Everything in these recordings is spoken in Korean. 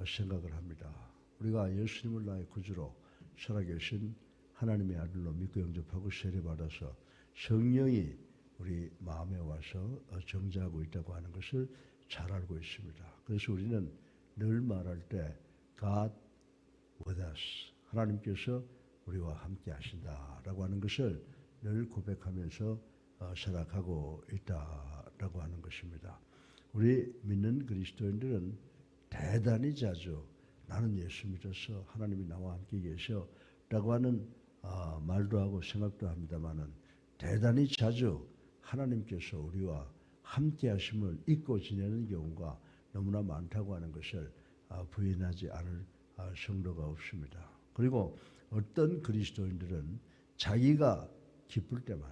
생각을 합니다. 우리가 예수님을 나의 구주로 살아계신 하나님의 아들로 믿고 영접하고 세례받아서 성령이 우리 마음에 와서 정죄하고 있다고 하는 것을 잘 알고 있습니다. 그래서 우리는 늘 말할 때 God with us, 하나님께서 우리와 함께 하신다라고 하는 것을 늘 고백하면서 살아가고 있다라고 하는 것입니다. 우리 믿는 그리스도인들은 대단히 자주 나는 예수 믿어서 하나님이 나와 함께 계셔라고 하는 말도 하고 생각도 합니다마는 대단히 자주 하나님께서 우리와 함께 하심을 잊고 지내는 경우가 너무나 많다고 하는 것을 부인하지 않을 성도가 없습니다. 그리고 어떤 그리스도인들은 자기가 기쁠 때만,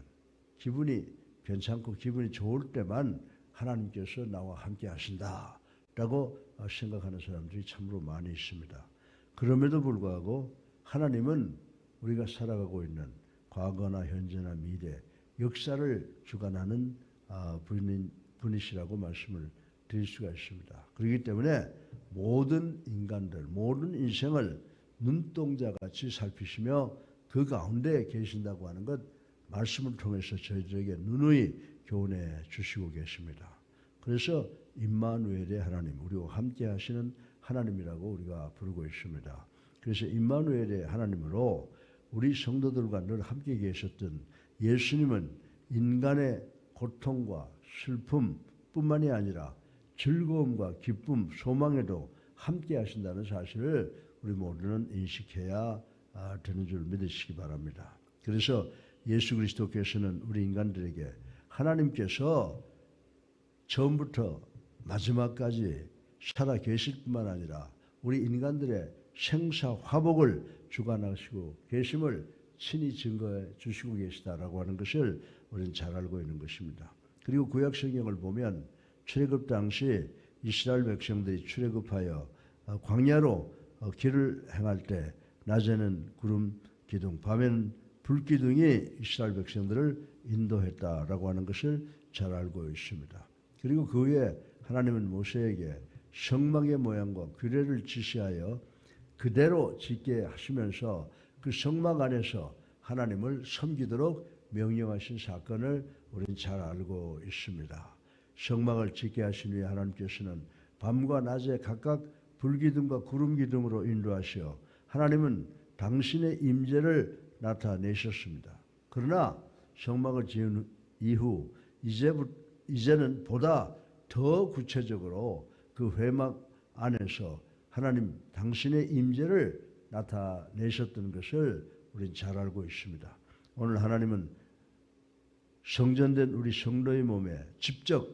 기분이 괜찮고 기분이 좋을 때만 하나님께서 나와 함께 하신다라고 생각하는 사람들이 참으로 많이 있습니다. 그럼에도 불구하고 하나님은 우리가 살아가고 있는 과거나 현재나 미래, 역사를 주관하는 분이시라고 말씀을 드릴 수가 있습니다. 그렇기 때문에 모든 인간들, 모든 인생을 눈동자같이 살피시며 그 가운데 계신다고 하는 것 말씀을 통해서 저희들에게 누누이 교훈해 주시고 계십니다. 그래서 임마누엘의 하나님, 우리와 함께 하시는 하나님이라고 우리가 부르고 있습니다. 그래서 임마누엘의 하나님으로 우리 성도들과 늘 함께 계셨던 예수님은 인간의 고통과 슬픔뿐만이 아니라 즐거움과 기쁨, 소망에도 함께 하신다는 사실을 우리 모두는 인식해야 되는 줄 믿으시기 바랍니다. 그래서 예수 그리스도께서는 우리 인간들에게 하나님께서 처음부터 마지막까지 살아 계실 뿐만 아니라 우리 인간들의 생사화복을 주관하시고 계심을 친히 증거해 주시고 계시다라고 하는 것을 우리는 잘 알고 있는 것입니다. 그리고 구약 성경을 보면 출애굽 당시 이스라엘 백성들이 출애굽하여 광야로 길을 행할 때 낮에는 구름 기둥, 밤에는 불 기둥이 이스라엘 백성들을 인도했다라고 하는 것을 잘 알고 있습니다. 그리고 그 후에 하나님은 모세에게 성막의 모양과 규례를 지시하여 그대로 짓게 하시면서 그 성막 안에서 하나님을 섬기도록 명령하신 사건을 우리는 잘 알고 있습니다. 성막을 짓게 하신 후에 하나님께서는 밤과 낮에 각각 불기둥과 구름기둥으로 인도하시어 하나님은 당신의 임재를 나타내셨습니다. 그러나 성막을 지은 이후 이제는 보다 더 구체적으로 그 회막 안에서 하나님 당신의 임재를 나타내셨던 것을 우리는 잘 알고 있습니다. 오늘 하나님은 성전된 우리 성도의 몸에 직접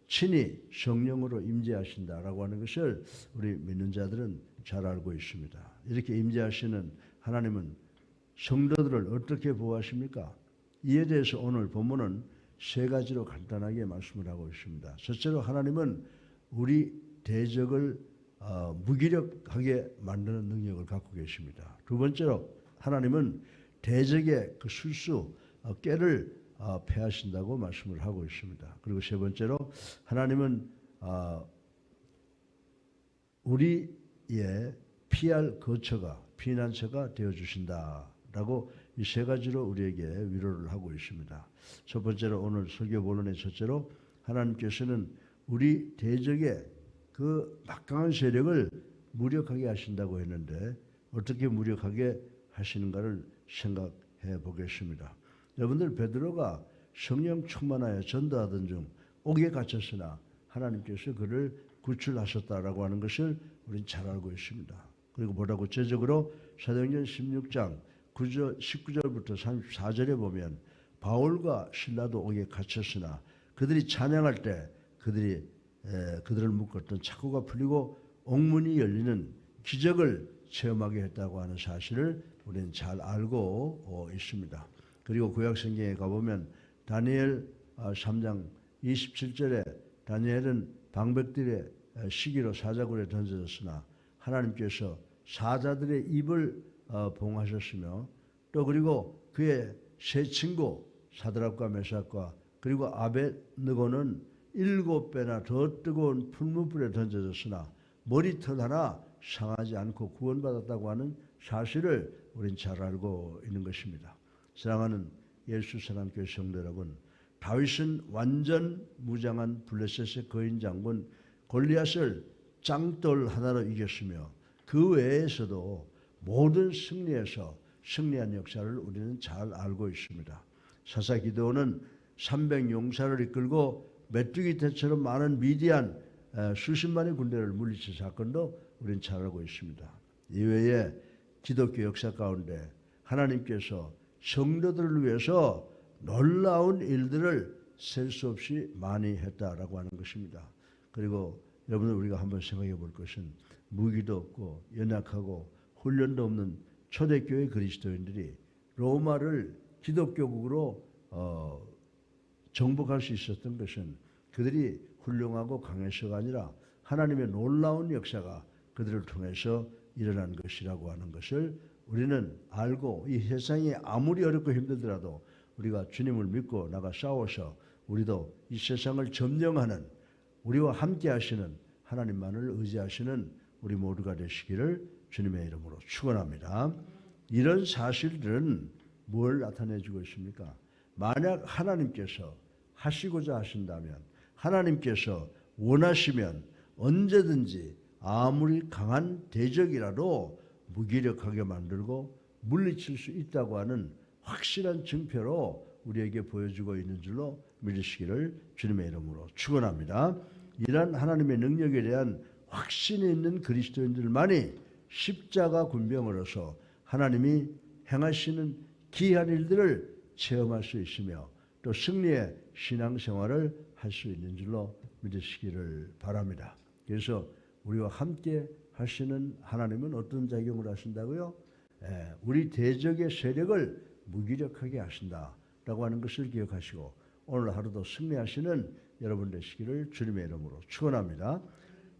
친히 성령으로 임재하신다라고 하는 것을 우리 믿는 자들은 잘 알고 있습니다. 이렇게 임재하시는 하나님은 성도들을 어떻게 보호하십니까? 이에 대해서 오늘 본문은 세 가지로 간단하게 말씀을 하고 있습니다. 첫째로 하나님은 우리 대적을 무기력하게 만드는 능력을 갖고 계십니다. 두 번째로 하나님은 대적의 그 술수, 깨를 패하신다고 말씀을 하고 있습니다. 그리고 세 번째로 하나님은 우리의 피할 거처가, 피난처가 되어주신다라고 이 세 가지로 우리에게 위로를 하고 있습니다. 첫 번째로 오늘 설교 본론의 첫째로 하나님께서는 우리 대적의 그 막강한 세력을 무력하게 하신다고 했는데 어떻게 무력하게 하시는가를 생각해 보겠습니다. 여러분들 베드로가 성령 충만하여 전도하던 중 옥에 갇혔으나 하나님께서 그를 구출하셨다라고 하는 것을 우리는 잘 알고 있습니다. 그리고 보다 구체적으로 사도행전 16장 19절부터 34절에 보면 바울과 실라도 옥에 갇혔으나 그들이 찬양할 때 그들을 묶었던 착고가 풀리고 옥문이 열리는 기적을 체험하게 했다고 하는 사실을 우리는 잘 알고 있습니다. 그리고 구약성경에 가보면 다니엘 3장 27절에 다니엘은 방백들의 시기로 사자굴에 던져졌으나 하나님께서 사자들의 입을 봉하셨으며 또 그리고 그의 세 친구 사드락과 메삭과 그리고 아벳느고는 7배나 더 뜨거운 풀무불에 던져졌으나 머리털 하나 상하지 않고 구원받았다고 하는 사실을 우린 잘 알고 있는 것입니다. 사랑하는 예수 사랑교회 성도 여러분, 다윗은 완전 무장한 블레셋의 거인 장군 골리앗을 짱돌 하나로 이겼으며 그 외에서도 모든 승리에서 승리한 역사를 우리는 잘 알고 있습니다. 사사 기드온은 300용사를 이끌고 메뚜기 떼처럼 많은 미디안 수십만의 군대를 물리친 사건도 우리는 잘 알고 있습니다. 이외에 기독교 역사 가운데 하나님께서 성도들을 위해서 놀라운 일들을 셀 수 없이 많이 했다라고 하는 것입니다. 그리고 여러분 우리가 한번 생각해 볼 것은 무기도 없고 연약하고 훈련도 없는 초대교회 그리스도인들이 로마를 기독교국으로 정복할 수 있었던 것은 그들이 훌륭하고 강해서가 아니라 하나님의 놀라운 역사가 그들을 통해서 일어난 것이라고 하는 것을 우리는 알고 이 세상이 아무리 어렵고 힘들더라도 우리가 주님을 믿고 나가 싸워서 우리도 이 세상을 점령하는 우리와 함께 하시는 하나님만을 의지하시는 우리 모두가 되시기를 주님의 이름으로 축원합니다. 이런 사실들은 뭘 나타내 주고 있습니까? 만약 하나님께서 하시고자 하신다면 하나님께서 원하시면 언제든지 아무리 강한 대적이라도 무기력하게 만들고 물리칠 수 있다고 하는 확실한 증표로 우리에게 보여주고 있는 줄로 믿으시기를 주님의 이름으로 축원합니다. 이러한 하나님의 능력에 대한 확신이 있는 그리스도인들만이 십자가 군병으로서 하나님이 행하시는 기이한 일들을 체험할 수 있으며 또 승리의 신앙생활을 할 수 있는 줄로 믿으시기를 바랍니다. 그래서 우리와 함께 하시는 하나님은 어떤 작용을 하신다고요? 우리 대적의 세력을 무기력하게 하신다라고 하는 것을 기억하시고 오늘 하루도 승리하시는 여러분 되시기를 주님의 이름으로 축원합니다.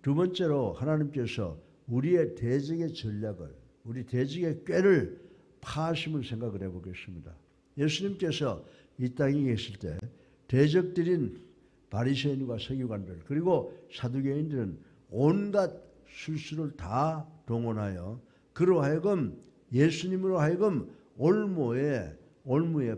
두 번째로 하나님께서 우리의 대적의 전략을 우리 대적의 꾀를 파하심을 생각을 해보겠습니다. 예수님께서 이 땅에 계실 때 대적들인 바리새인과 서기관들 그리고 사두개인들은 온갖 술수를 다 동원하여 그로 하여금 예수님으로 하여금 올무에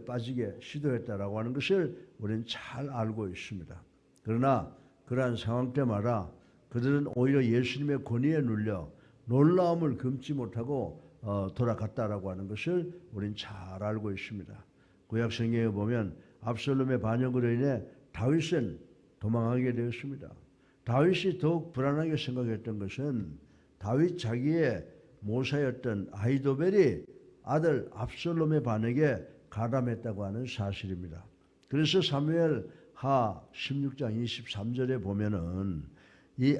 빠지게 시도했다라고 하는 것을 우리는 잘 알고 있습니다. 그러나 그러한 상황 때마다 그들은 오히려 예수님의 권위에 눌려 놀라움을 금치 못하고 돌아갔다라고 하는 것을 우리는 잘 알고 있습니다. 구약 성경에 보면 압살롬의 반역으로 인해 다윗은 도망하게 되었습니다. 다윗이 더욱 불안하게 생각했던 것은 다윗 자기의 모사였던 아히도벨이 아들 압살롬의 반역에 가담했다고 하는 사실입니다. 그래서 사무엘 하 16장 23절에 보면은 이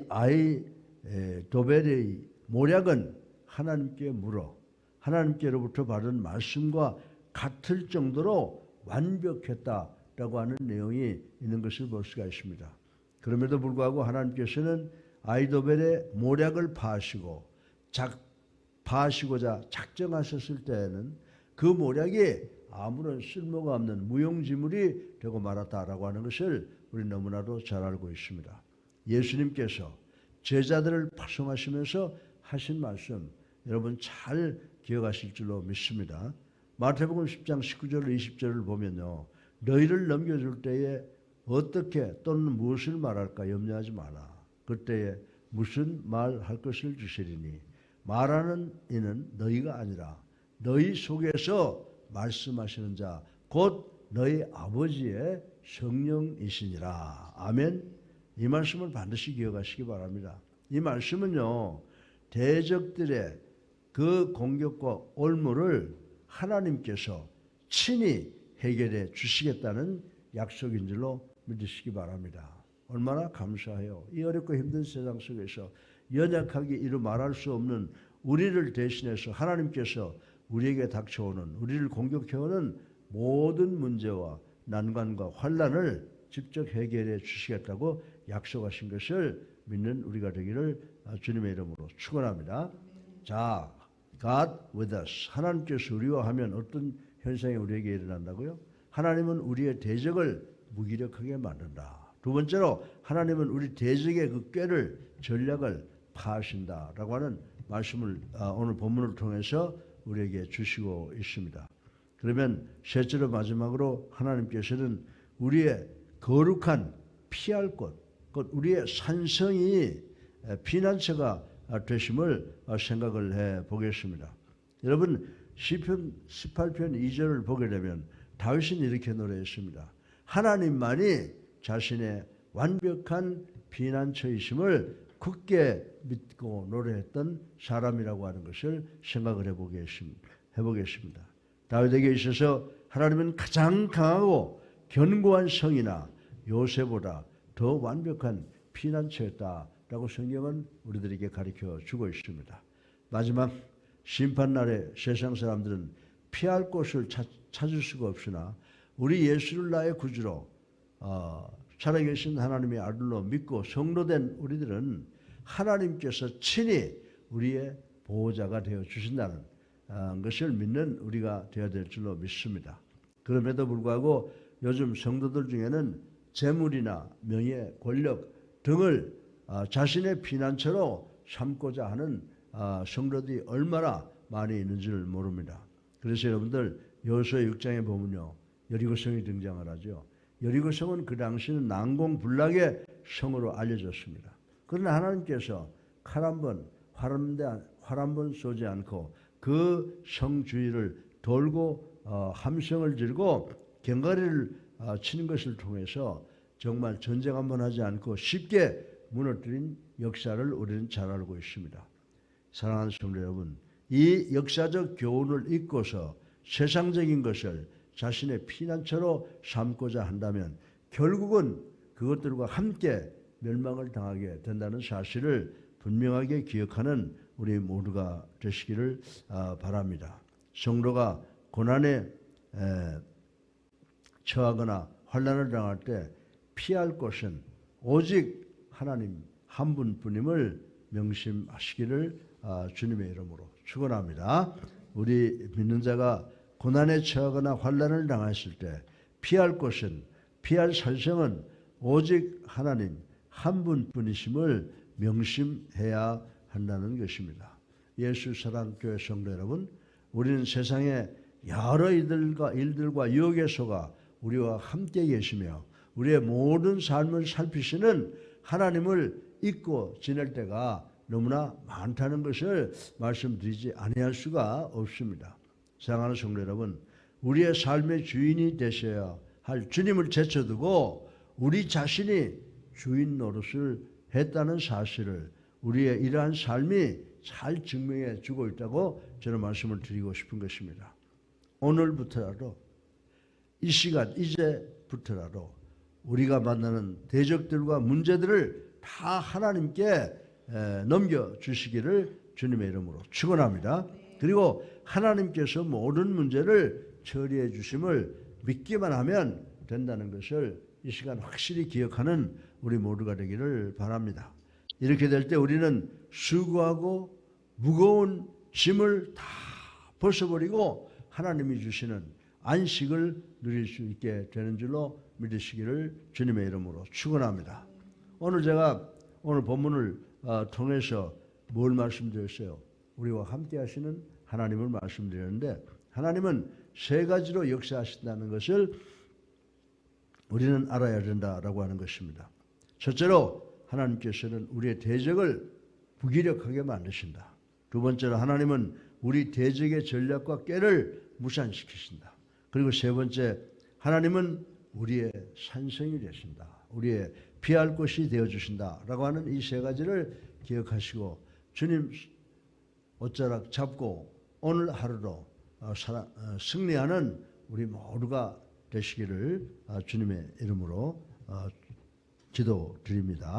아히도벨의 모략은 하나님께 물어 하나님께로부터 받은 말씀과 같을 정도로 완벽했다라고 하는 내용이 있는 것을 볼 수가 있습니다. 그럼에도 불구하고 하나님께서는 아히도벨의 모략을 파하시고자 작정하셨을 때에는 그 모략이 아무런 쓸모가 없는 무용지물이 되고 말았다라고 하는 것을 우리 너무나도 잘 알고 있습니다. 예수님께서 제자들을 파송하시면서 하신 말씀 여러분 잘 기억하실 줄로 믿습니다. 마태복음 10장 19절 20절을 보면요. 너희를 넘겨줄 때에 어떻게 또는 무엇을 말할까 염려하지 마라. 그때에 무슨 말할 것을 주시리니 말하는 이는 너희가 아니라 너희 속에서 말씀하시는 자 곧 너희 아버지의 성령이시니라. 아멘. 이 말씀을 반드시 기억하시기 바랍니다. 이 말씀은요. 대적들의 그 공격과 올무를 하나님께서 친히 해결해 주시겠다는 약속인 줄로 믿으시기 바랍니다. 얼마나 감사해요. 이 어렵고 힘든 세상 속에서 연약하게 이루 말할 수 없는 우리를 대신해서 하나님께서 우리에게 닥쳐오는 우리를 공격해오는 모든 문제와 난관과 환난을 직접 해결해 주시겠다고 약속하신 것을 믿는 우리가 되기를 주님의 이름으로 축원합니다. 자, God with us. 하나님께서 우리와 하면 어떤 현상이 우리에게 일어난다고요? 하나님은 우리의 대적을 무기력하게 만든다. 두 번째로 하나님은 우리 대적의 그 꾀를 전략을 파하신다라고 하는 말씀을 오늘 본문을 통해서 우리에게 주시고 있습니다. 그러면 셋째로 마지막으로 하나님께서는 우리의 거룩한 피할 곳, 곧 우리의 산성이 피난처가 되심을 생각을 해 보겠습니다. 여러분 시편 18편 2절을 보게 되면 다윗은 이렇게 노래했습니다. 하나님만이 자신의 완벽한 피난처이심을 굳게 믿고 노래했던 사람이라고 하는 것을 생각을 해보겠습니다. 다윗에게 있어서 하나님은 가장 강하고 견고한 성이나 요새보다 더 완벽한 피난처였다라고 성경은 우리들에게 가르쳐 주고 있습니다. 마지막 심판날에 세상 사람들은 피할 곳을 찾을 수가 없으나 우리 예수를 나의 구주로 살아계신 하나님의 아들로 믿고 성도된 우리들은 하나님께서 친히 우리의 보호자가 되어 주신다는 것을 믿는 우리가 되어야 될 줄로 믿습니다. 그럼에도 불구하고 요즘 성도들 중에는 재물이나 명예, 권력 등을 자신의 피난처로 삼고자 하는 성도들이 얼마나 많이 있는지를 모릅니다. 그래서 여러분들 여호수아 6장에 보면요, 여리고성이 등장을 하죠. 여리고성은 그 당시는 난공불락의 성으로 알려졌습니다. 그러나 하나님께서 칼 한 번, 활 한 번 쏘지 않고 그 성 주위를 돌고 함성을 지르고 경가리를 치는 것을 통해서 정말 전쟁 한 번 하지 않고 쉽게 무너뜨린 역사를 우리는 잘 알고 있습니다. 사랑하는 성도 여러분, 이 역사적 교훈을 잊고서 세상적인 것을 자신의 피난처로 삼고자 한다면 결국은 그것들과 함께 멸망을 당하게 된다는 사실을 분명하게 기억하는 우리 모두가 되시기를 바랍니다. 성도가 고난에 처하거나 환난을 당할 때 피할 곳은 오직 하나님 한 분뿐임을 명심하시기를 주님의 이름으로 축원합니다. 우리 믿는 자가 고난에 처하거나 환난을 당했을 때 피할 곳은, 피할 산성은 오직 하나님 한 분뿐이심을 명심해야 한다는 것입니다. 예수 사랑교회 성도 여러분, 우리는 세상의 여러 일들과 유혹에 속아 우리와 함께 계시며 우리의 모든 삶을 살피시는 하나님을 잊고 지낼 때가 너무나 많다는 것을 말씀드리지 아니할 수가 없습니다. 사랑하는 성도 여러분, 우리의 삶의 주인이 되셔야 할 주님을 제쳐두고 우리 자신이 주인 노릇을 했다는 사실을 우리의 이러한 삶이 잘 증명해 주고 있다고 저는 말씀을 드리고 싶은 것입니다. 오늘부터라도, 이 시간 이제부터라도 우리가 만나는 대적들과 문제들을 다 하나님께 넘겨주시기를 주님의 이름으로 축원합니다. 그리고 하나님께서 모든 문제를 처리해 주심을 믿기만 하면 된다는 것을 이 시간 확실히 기억하는 우리 모두가 되기를 바랍니다. 이렇게 될 때 우리는 수고하고 무거운 짐을 다 벗어버리고 하나님이 주시는 안식을 누릴 수 있게 되는 줄로 믿으시기를 주님의 이름으로 축원합니다. 오늘 본문을 통해서 뭘 말씀드렸어요? 우리와 함께 하시는 하나님을 말씀드렸는데, 하나님은 세 가지로 역사하신다는 것을 우리는 알아야 된다라고 하는 것입니다. 첫째로 하나님께서는 우리의 대적을 무기력하게 만드신다. 두 번째로 하나님은 우리 대적의 전략과 꾀를 무산시키신다. 그리고 세 번째, 하나님은 우리의 산성이 되신다. 우리의 피할 곳이 되어주신다라고 하는 이 세 가지를 기억하시고 주님 옷자락 잡고 오늘 하루도 승리하는 우리 모두가 되시기를 주님의 이름으로 기도드립니다.